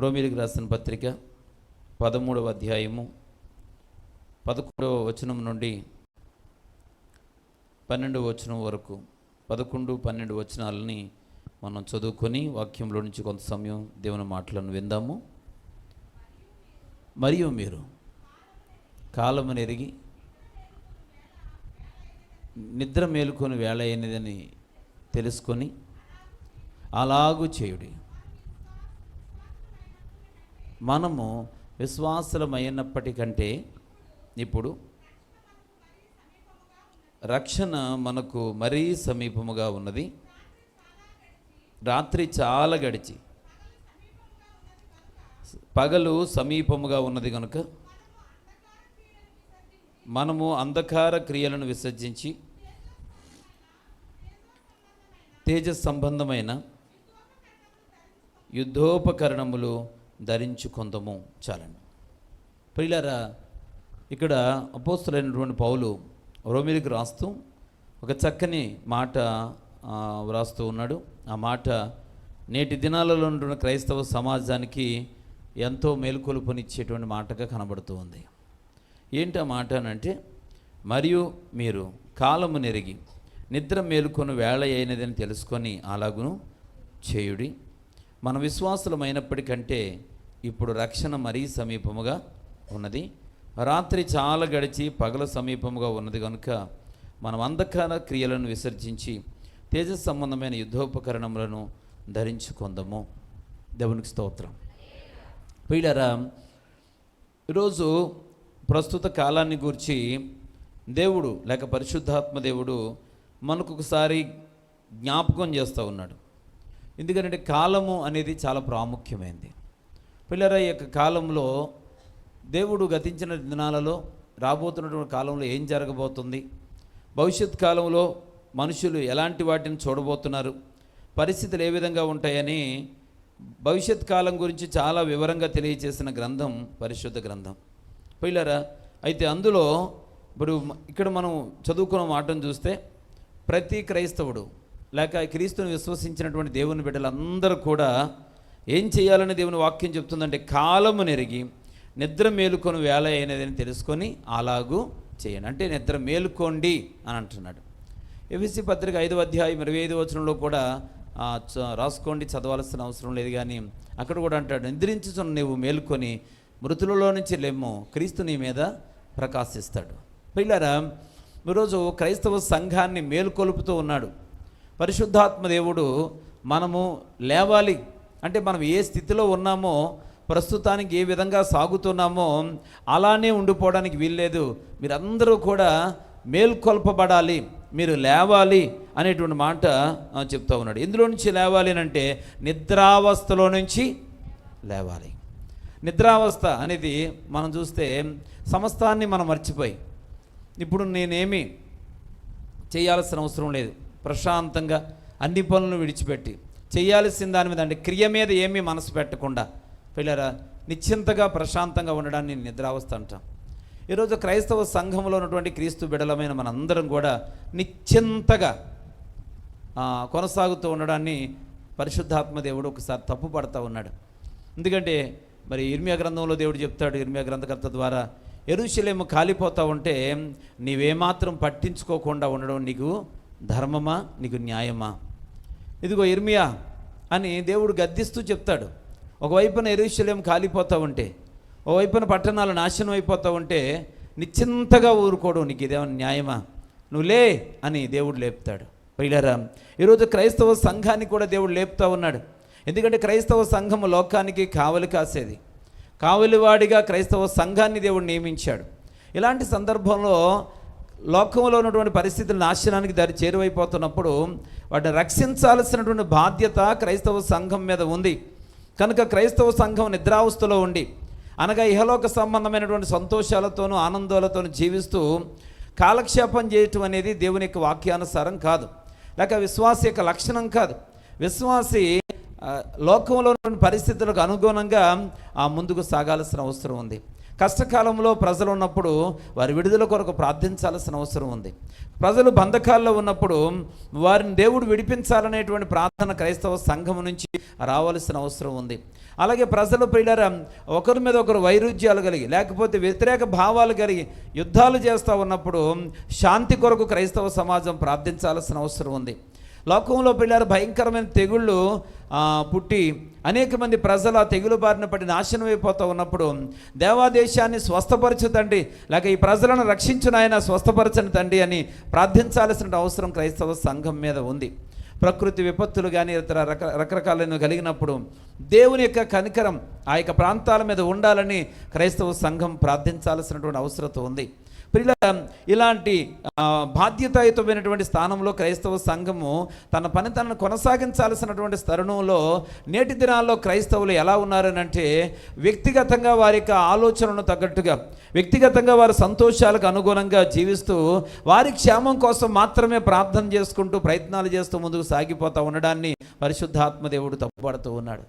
రోమీయులకు రాసిన పత్రిక 13వ అధ్యాయము 11వ వచనం నుండి 12వ వచనం వరకు 11, 12 వచనాలని మనం చదువుకొని వాక్యంలో నుంచి కొంత సమయం దేవుని మాటలను విందాము. మరియు మీరు కాలమును ఎరిగి నిద్ర మేలుకొని వేళ అయినదని తెలుసుకొని అలాగూ చేయుడి. మనము విశ్వాసులమైనప్పటికంటే ఇప్పుడు రక్షణ మనకు మరీ సమీపముగా ఉన్నది. రాత్రి చాలా గడిచి పగలు సమీపముగా ఉన్నది కనుక మనము అంధకార క్రియలను విసర్జించి తేజ సంబంధమైన యుద్ధోపకరణములు ధరించుకొందము. చాలండి ప్రియులారా, ఇక్కడ అపోస్తలుడైనటువంటి పౌలు రోమీయులకు రాస్తూ ఒక చక్కని మాట వ్రాస్తూ ఉన్నాడు. ఆ మాట నేటి దినాలలో ఉన్న క్రైస్తవ సమాజానికి ఎంతో మేలుకొలుపునిచ్చేటువంటి మాటగా కనబడుతూ ఉంది. ఏంటి ఆ మాట అంటే, మరియు మీరు కాలము నెరిగి నిద్ర మేలుకొని వేళ అయినదని తెలుసుకొని అలాగును చేయుడి. మన విశ్వాసులమైనప్పటికంటే ఇప్పుడు రక్షణ మరీ సమీపముగా ఉన్నది. రాత్రి చాలా గడిచి పగల సమీపముగా ఉన్నది కనుక మనం అంధకార క్రియలను విసర్జించి తేజ సంబంధమైన యుద్ధోపకరణములను ధరించుకొందము. దేవునికి స్తోత్రం. ప్రియులారా, ఈరోజు ప్రస్తుత కాలాన్ని గురించి దేవుడు లేక పరిశుద్ధాత్మ దేవుడు మనకు ఒకసారి జ్ఞాపకం చేస్తూ ఉన్నాడు. ఎందుకంటే కాలము అనేది చాలా ప్రాముఖ్యమైనది. పిల్లల యొక్క కాలంలో దేవుడు గతించిన దినాలలో రాబోతున్నటువంటి కాలంలో ఏం జరగబోతుంది, భవిష్యత్ కాలంలో మనుషులు ఎలాంటి వాటిని చూడబోతున్నారు, పరిస్థితులు ఏ విధంగా ఉంటాయని భవిష్యత్ కాలం గురించి చాలా వివరంగా తెలియజేసిన గ్రంథం పరిశుద్ధ గ్రంథం. పిల్లరా, అయితే అందులో ఇప్పుడు ఇక్కడ మనం చదువుకున్న మాటను చూస్తే ప్రతి క్రైస్తవుడు లేక క్రీస్తుని విశ్వసించినటువంటి దేవుని బిడ్డలందరూ కూడా ఏం చేయాలని దేవుని వాక్యం చెప్తుందంటే, కాలము నెరిగి నిద్ర మేలుకొని వేళ అయినదని తెలుసుకొని అలాగూ చేయండి. అంటే నిద్ర మేలుకోండి అని అంటున్నాడు. ఎఫెసీ పత్రిక 5వ అధ్యాయం 25వ వచనంలో కూడా రాసుకోండి, చదవాల్సిన అవసరం లేదు. కానీ అక్కడ కూడా అంటాడు, నిద్రించుచున్న నీవు మేలుకొని మృతులలో నుంచి లెమ్ము, క్రీస్తు నీ మీద ప్రకాశిస్తాడు. పిల్లరా, ఈరోజు క్రైస్తవ సంఘాన్ని మేలుకొలుపుతూ ఉన్నాడు పరిశుద్ధాత్మ దేవుడు. మనము లేవాలి అంటే మనం ఏ స్థితిలో ఉన్నామో, ప్రస్తుతానికి ఏ విధంగా సాగుతున్నామో అలానే ఉండిపోవడానికి వీల్లేదు. మీరందరూ కూడా మేల్కొల్పబడాలి, మీరు లేవాలి అనేటువంటి మాట చెప్తూ ఉన్నాడు. ఇందులో నుంచి లేవాలి అంటే నిద్రావస్థలో నుంచి లేవాలి. నిద్రావస్థ అనేది మనం చూస్తే సమస్తాన్ని మనం మర్చిపోయి ఇప్పుడు నేనేమి చేయాల్సిన అవసరం లేదు, ప్రశాంతంగా అన్ని పనులను విడిచిపెట్టి చేయాల్సిన దాని మీద అంటే క్రియ మీద ఏమీ మనసు పెట్టకుండా పిల్లరా నిశ్చింతగా ప్రశాంతంగా ఉండడాన్ని నిద్రావస్థ అంటాం. ఈరోజు క్రైస్తవ సంఘంలో ఉన్నటువంటి క్రీస్తు బిడలమైన మనందరం కూడా నిశ్చింతగా కొనసాగుతూ ఉండడాన్ని పరిశుద్ధాత్మ దేవుడు ఒకసారి తప్పు పడుతూ ఉన్నాడు. ఎందుకంటే మరి ఇర్మియా గ్రంథంలో దేవుడు చెప్తాడు, ఇర్మియా గ్రంథకర్త ద్వారా, యెరూషలేము కాలిపోతూ ఉంటే నీవేమాత్రం పట్టించుకోకుండా ఉండడం నీకు ధర్మమా, నీకు న్యాయమా? ఇదిగో ఇర్మియా అని దేవుడు గద్దిస్తూ చెప్తాడు. ఒకవైపున యెరూషలేము కాలిపోతూ ఉంటే, ఒకవైపున పట్టణాలు నాశనం అయిపోతూ ఉంటే నిశ్చింతగా ఊరుకోవడం నీకు ఇదేమన్నా న్యాయమా? నువ్వు లే అని దేవుడు లేపుతాడు. ప్రియులారా, ఈరోజు క్రైస్తవ సంఘాన్ని కూడా దేవుడు లేపుతూ ఉన్నాడు. ఎందుకంటే క్రైస్తవ సంఘం లోకానికి కావలి కాసేది. కావలివాడిగా క్రైస్తవ సంఘాన్ని దేవుడు నియమించాడు. ఇలాంటి సందర్భంలో లోకంలో ఉన్నటువంటి పరిస్థితులు నాశనానికి దారి చేరువైపోతున్నప్పుడు వాటిని రక్షించాల్సినటువంటి బాధ్యత క్రైస్తవ సంఘం మీద ఉంది. కనుక క్రైస్తవ సంఘం నిద్రావస్థలో ఉండి, అనగా ఇహలోక సంబంధమైనటువంటి సంతోషాలతోనూ ఆనందాలతోనూ జీవిస్తూ కాలక్షేపం చేయటం అనేది దేవుని యొక్క వాక్యానుసారం కాదు, లేక విశ్వాస యొక్క లక్షణం కాదు. విశ్వాసి లోకంలో ఉన్న పరిస్థితులకు అనుగుణంగా ముందుకు సాగాల్సిన అవసరం ఉంది. కష్టకాలంలో ప్రజలు ఉన్నప్పుడు వారి విడుదల కొరకు ప్రార్థించాల్సిన అవసరం ఉంది. ప్రజలు బంధకాల్లో ఉన్నప్పుడు వారిని దేవుడు విడిపించాలనేటువంటి ప్రార్థన క్రైస్తవ సంఘం నుంచి రావాల్సిన అవసరం ఉంది. అలాగే ప్రజలు ప్రియులారా ఒకరి మీద ఒకరు వైరుధ్యాలు కలిగి లేకపోతే వ్యతిరేక భావాలు కలిగి యుద్ధాలు చేస్తూ ఉన్నప్పుడు శాంతి కొరకు క్రైస్తవ సమాజం ప్రార్థించాల్సిన అవసరం ఉంది. లోకంలో పిల్లలు భయంకరమైన తెగుళ్ళు పుట్టి అనేక మంది ప్రజలు ఆ తెగులు బారిన పడి నాశనం అయిపోతూ ఉన్నప్పుడు దేవాదేశాన్ని స్వస్థపరచు తండ్రి, లేక ఈ ప్రజలను రక్షించిన ఆయన స్వస్థపరచని తండ్రి అని ప్రార్థించాల్సిన అవసరం క్రైస్తవ సంఘం మీద ఉంది. ప్రకృతి విపత్తులు కానీ ఇతర రకరకాలను కలిగినప్పుడు దేవుని యొక్క కనికరం ఆ యొక్క ప్రాంతాల మీద ఉండాలని క్రైస్తవ సంఘం ప్రార్థించాల్సినటువంటి అవసరం ఉంది. ప్రియులారా, ఇలాంటి బాధ్యతాయుతమైనటువంటి స్థానంలో క్రైస్తవ సంఘము తన పని తనను కొనసాగించాల్సినటువంటి తరుణంలో నేటి దినాల్లో క్రైస్తవులు ఎలా ఉన్నారనంటే వ్యక్తిగతంగా వారి యొక్క ఆలోచనలను తగ్గట్టుగా వ్యక్తిగతంగా వారి సంతోషాలకు అనుగుణంగా జీవిస్తూ వారి క్షేమం కోసం మాత్రమే ప్రార్థన చేసుకుంటూ ప్రయత్నాలు చేస్తూ ముందుకు సాగిపోతూ ఉండడాన్ని పరిశుద్ధాత్మ దేవుడు తప్పుపడుతూ ఉన్నాడు.